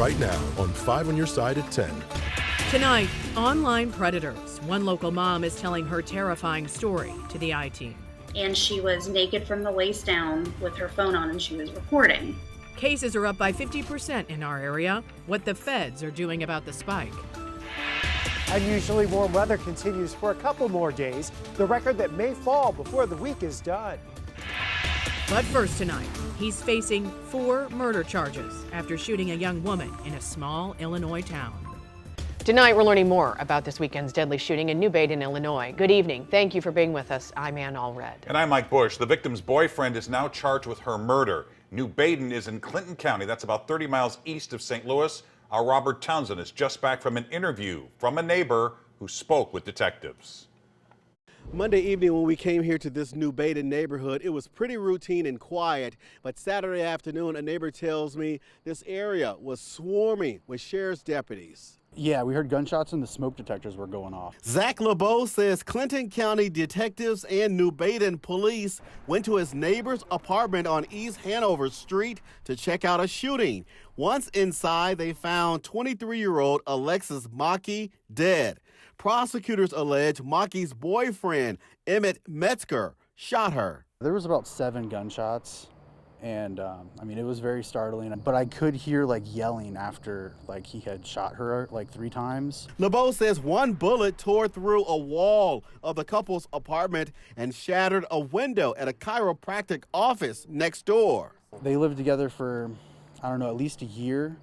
Right now on 5 on your side at 10. Tonight, online predators. One local mom is telling her terrifying story to the I-Team. And she was naked from the waist down with her phone on and she was recording. Cases are up by 50% in our area. What the feds are doing about the spike. Unusually warm weather continues for a couple more days, the record that may fall before the week is done. But first tonight, he's facing 4 murder charges after shooting a young woman in a small Illinois town. Tonight, we're learning more about this weekend's deadly shooting in New Baden, Illinois. Good evening. Thank you for being with us. I'm Ann Allred. And I'm Mike Bush. The victim's boyfriend is now charged with her murder. New Baden is in Clinton County. That's about 30 miles east of St. Louis. Our Robert Townsend is just back from an interview from a neighbor who spoke with detectives. Monday evening when we came here to this New Baden neighborhood, it was pretty routine and quiet. But Saturday afternoon, a neighbor tells me this area was swarming with sheriff's deputies. Yeah, we heard gunshots and the smoke detectors were going off. Zach LeBeau says Clinton County detectives and New Baden police went to his neighbor's apartment on East Hanover Street to check out a shooting. Once inside, they found 23-year-old Alexis Mackey dead. Prosecutors allege Mackey's boyfriend, Emmett Metzger, shot her. There was about 7 gunshots. And I mean, it was very startling, but I could hear like yelling after like he had shot her like 3 times. LeBeau says one bullet tore through a wall of the couple's apartment and shattered a window at a chiropractic office next door. They lived together for, I don't know, at least a year,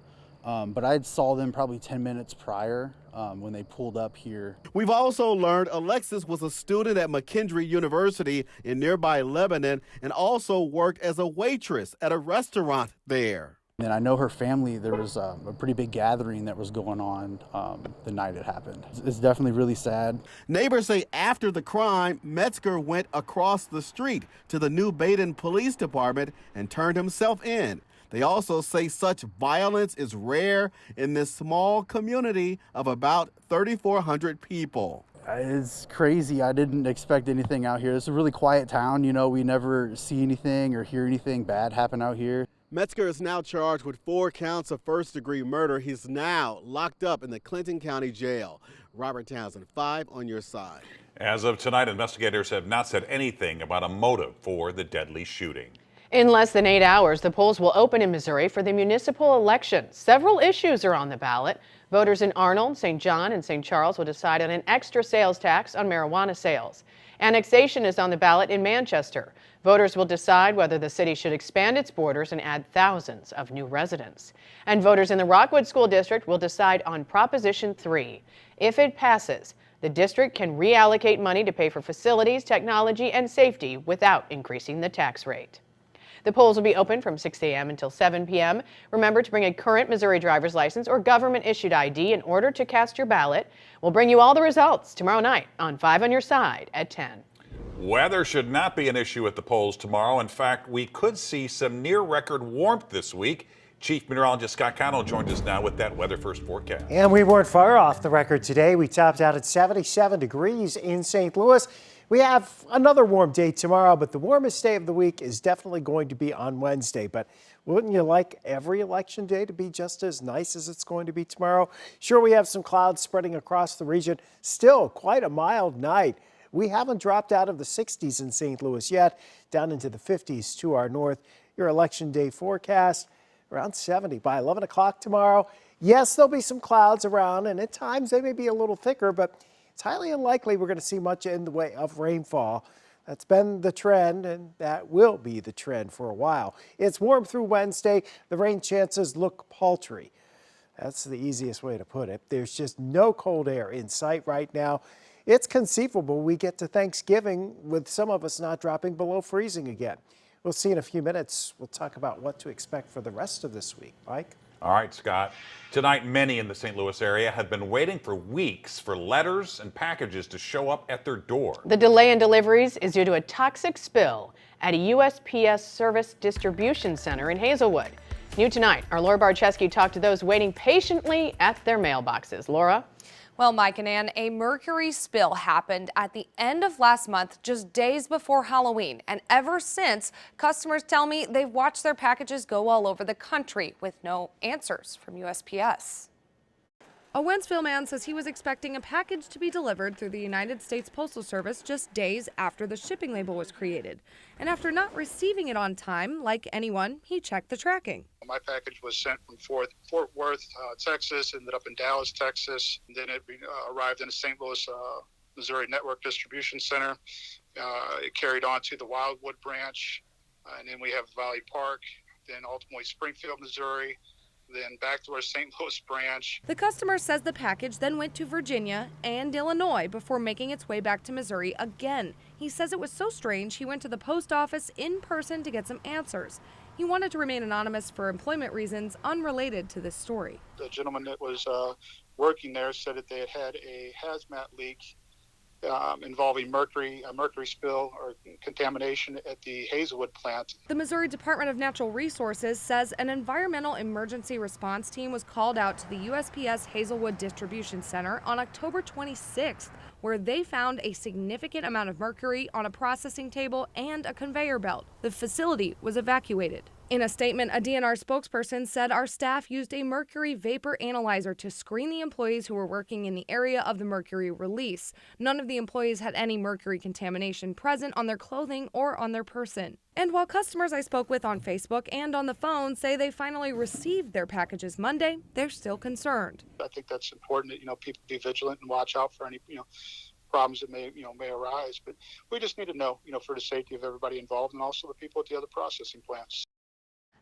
but I saw them probably 10 minutes prior when they pulled up here. We've also learned Alexis was a student at McKendree University in nearby Lebanon and also worked as a waitress at a restaurant there. And I know her family, there was a pretty big gathering that was going on the night it happened. It's definitely really sad. Neighbors say after the crime, Metzger went across the street to the New Baden Police Department and turned himself in. They also say such violence is rare in this small community of about 3,400 people. It's crazy. I didn't expect anything out here. It's a really quiet town. You know, we never see anything or hear anything bad happen out here. Metzger is now charged with 4 counts of first-degree murder. He's now locked up in the Clinton County Jail. Robert Townsend, 5 on your side. As of tonight, investigators have not said anything about a motive for the deadly shooting. In less than 8 hours, the polls will open in Missouri for the municipal election. Several issues are on the ballot. Voters in Arnold, St. John, and St. Charles will decide on an extra sales tax on marijuana sales. Annexation is on the ballot in Manchester. Voters will decide whether the city should expand its borders and add thousands of new residents. And voters in the Rockwood School District will decide on Proposition 3. If it passes, the district can reallocate money to pay for facilities, technology, and safety without increasing the tax rate. The polls will be open from 6 a.m. until 7 p.m. Remember to bring a current Missouri driver's license or government-issued ID in order to cast your ballot. We'll bring you all the results tomorrow night on 5 on Your Side at 10. Weather should not be an issue at the polls tomorrow. In fact, we could see some near-record warmth this week. Chief Meteorologist Scott Connell joins us now with that Weather First forecast. And we weren't far off the record today. We topped out at 77 degrees in St. Louis. We have another warm day tomorrow, but the warmest day of the week is definitely going to be on Wednesday. But wouldn't you like every election day to be just as nice as it's going to be tomorrow? Sure, we have some clouds spreading across the region. Still quite a mild night. We haven't dropped out of the 60s in St. Louis yet, down into the 50s to our north. Your election day forecast, around 70 by 11 o'clock tomorrow. Yes, there'll be some clouds around, and at times they may be a little thicker, but it's highly unlikely we're going to see much in the way of rainfall. That's been the trend, and that will be the trend for a while. It's warm through Wednesday. The rain chances look paltry. That's the easiest way to put it. There's just no cold air in sight right now. It's conceivable we get to Thanksgiving with some of us not dropping below freezing again. We'll see in a few minutes. We'll talk about what to expect for the rest of this week. Mike? All right, Scott. Tonight, many in the St. Louis area have been waiting for weeks for letters and packages to show up at their door. The delay in deliveries is due to a toxic spill at a USPS service distribution center in Hazelwood. New tonight, our Laura Barczewski talked to those waiting patiently at their mailboxes. Laura? Well, Mike and Ann, a mercury spill happened at the end of last month, just days before Halloween. And ever since, customers tell me they've watched their packages go all over the country with no answers from USPS. A Wentzville man says he was expecting a package to be delivered through the United States Postal Service just days after the shipping label was created. And after not receiving it on time, like anyone, he checked the tracking. My package was sent from Fort Worth, Texas, ended up in Dallas, Texas, and then it arrived in the St. Louis, Missouri Network Distribution Center. It carried on to the Wildwood branch, and then we have Valley Park, then ultimately Springfield, Missouri, then back to our St. Louis branch. The customer says the package then went to Virginia and Illinois before making its way back to Missouri again. He says it was so strange he went to the post office in person to get some answers. He wanted to remain anonymous for employment reasons unrelated to this story. The gentleman that was working there said that they had a hazmat leak involving a mercury spill or contamination at the Hazelwood plant. The Missouri Department of Natural Resources says an environmental emergency response team was called out to the USPS Hazelwood Distribution Center on October 26th, where they found a significant amount of mercury on a processing table and a conveyor belt. The facility was evacuated. In a statement, a DNR spokesperson said our staff used a mercury vapor analyzer to screen the employees who were working in the area of the mercury release. None of the employees had any mercury contamination present on their clothing or on their person. And while customers I spoke with on Facebook and on the phone say they finally received their packages Monday, they're still concerned. I think that's important that, people be vigilant and watch out for any, problems that may arise. But we just need to know, for the safety of everybody involved and also the people at the other processing plants.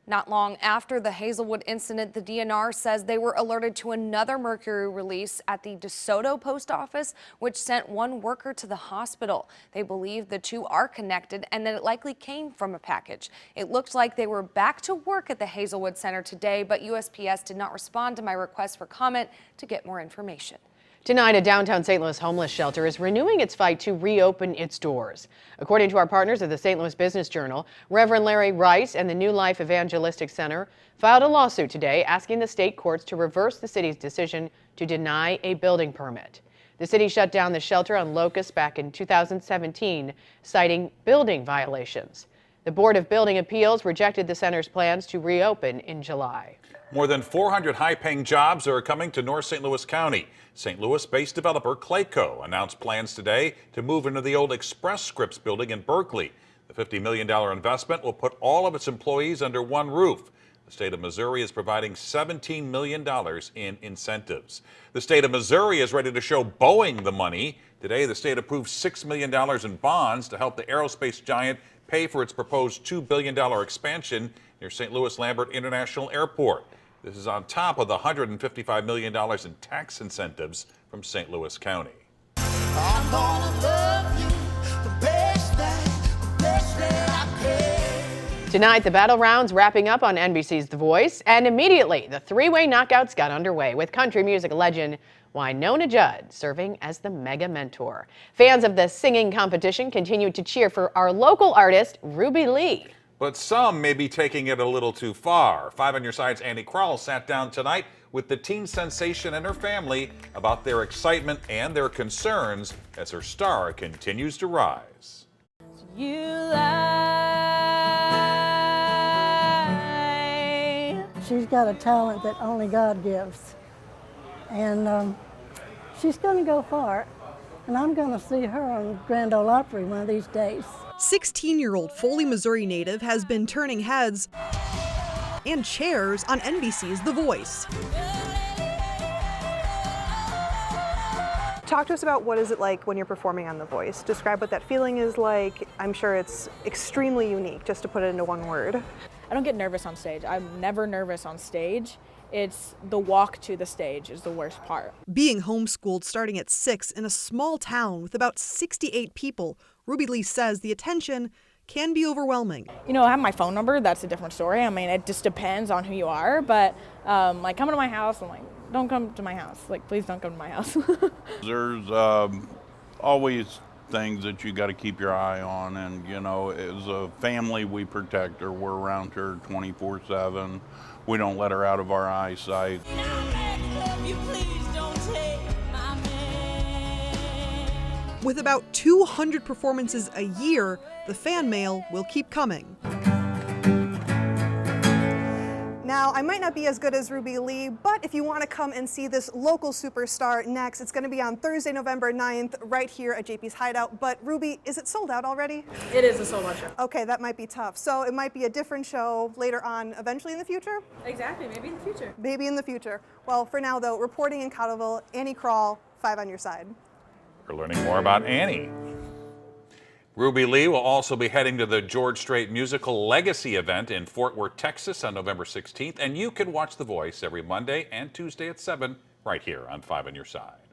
Not long after the Hazelwood incident, the DNR says they were alerted to another mercury release at the DeSoto post office, which sent one worker to the hospital. They believe the two are connected and that it likely came from a package. It looked like they were back to work at the Hazelwood Center today, but USPS did not respond to my request for comment to get more information. Tonight, a downtown St. Louis homeless shelter is renewing its fight to reopen its doors. According to our partners at the St. Louis Business Journal, Reverend Larry Rice and the New Life Evangelistic Center filed a lawsuit today asking the state courts to reverse the city's decision to deny a building permit. The city shut down the shelter on Locust back in 2017, citing building violations. The Board of Building Appeals rejected the center's plans to reopen in July. More than 400 high-paying jobs are coming to North St. Louis County. St. Louis-based developer Clayco announced plans today to move into the old Express Scripts building in Berkeley. The $50 million investment will put all of its employees under one roof. The state of Missouri is providing $17 million in incentives. The state of Missouri is ready to show Boeing the money. Today, the state approved $6 million in bonds to help the aerospace giant pay for its proposed $2 billion expansion near St. Louis Lambert International Airport. This is on top of the $155 million in tax incentives from St. Louis County. I'm gonna love you the best that I can. Tonight, the battle rounds wrapping up on NBC's The Voice, and immediately the three-way knockouts got underway with country music legend Wynonna Judd serving as the mega mentor. Fans of the singing competition continued to cheer for our local artist, Ruby Lee. But some may be taking it a little too far. 5 on Your Side's Andy Krall sat down tonight with the teen sensation and her family about their excitement and their concerns as her star continues to rise. You lie. She's got a talent that only God gives. And she's going to go far. And I'm going to see her on Grand Ole Opry one of these days. 16-year-old Foley, Missouri native has been turning heads and chairs on NBC's The Voice. Talk to us about what is it like when you're performing on The Voice. Describe what that feeling is like. I'm sure it's extremely unique, just to put it into one word. I don't get nervous on stage. I'm never nervous on stage. It's the walk to the stage is the worst part. Being homeschooled starting at 6 in a small town with about 68 people, Ruby Lee says the attention can be overwhelming. You know, I have my phone number. That's a different story. I mean, it just depends on who you are. But like coming to my house, I'm like, don't come to my house. Like, please don't come to my house. There's always things that you got to keep your eye on. And, you know, as a family, we protect her. We're around her 24/7. We don't let her out of our eyesight. With about 200 performances a year, the fan mail will keep coming. Now, I might not be as good as Ruby Lee, but if you want to come and see this local superstar next, it's going to be on Thursday, November 9th, right here at JP's Hideout. But Ruby, is it sold out already? It is a sold-out show. Okay, that might be tough. So it might be a different show later on, eventually in the future? Exactly, maybe in the future. Maybe in the future. Well, for now, though, reporting in Cottleville, Annie Crawl, 5 on your side. We're learning more about Annie. Ruby Lee will also be heading to the George Strait Musical Legacy event in Fort Worth, Texas on November 16th. And you can watch The Voice every Monday and Tuesday at 7 right here on 5 on Your Side.